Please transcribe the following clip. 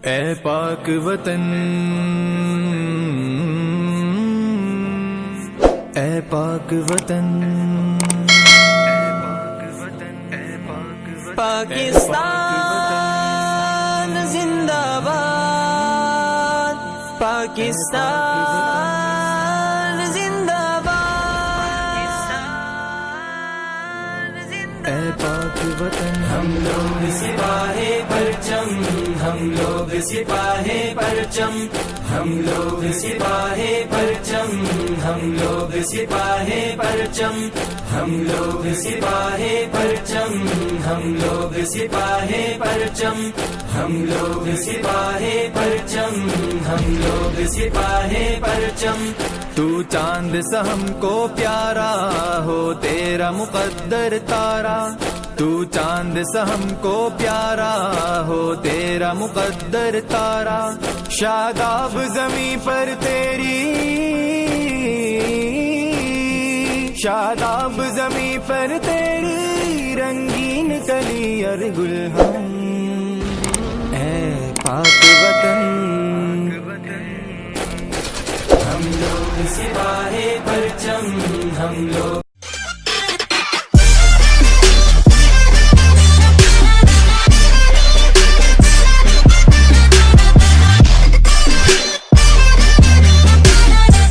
اے پاک وطن، اے پاک وطن، پاکستان زندہ باد، پاکستان زندہ باد، اے پاک وطن، ہم لوگ سپاہی پرچم، ہم لوگ سپاہی پرچم، ہم لوگ سپاہی پرچم، ہم لوگ سپاہی پرچم، ہم لوگ سپاہی پرچم، ہم لوگ سپاہی پرچم، ہم لوگ سپاہی پرچم، ہم لوگ سپاہی پرچم۔ تو چاند سا ہم کو پیارا ہو تیرا مقدر تارا، تو چاند سا ہم کو پیارا ہو تیرا مقدر تارا، شاداب زمیں پر تیری، شاداب زمیں پر تیری رنگین کلی اور گلہم، اے پاک وطن، ہم لوگ سپاہی پرچم، ہم لوگ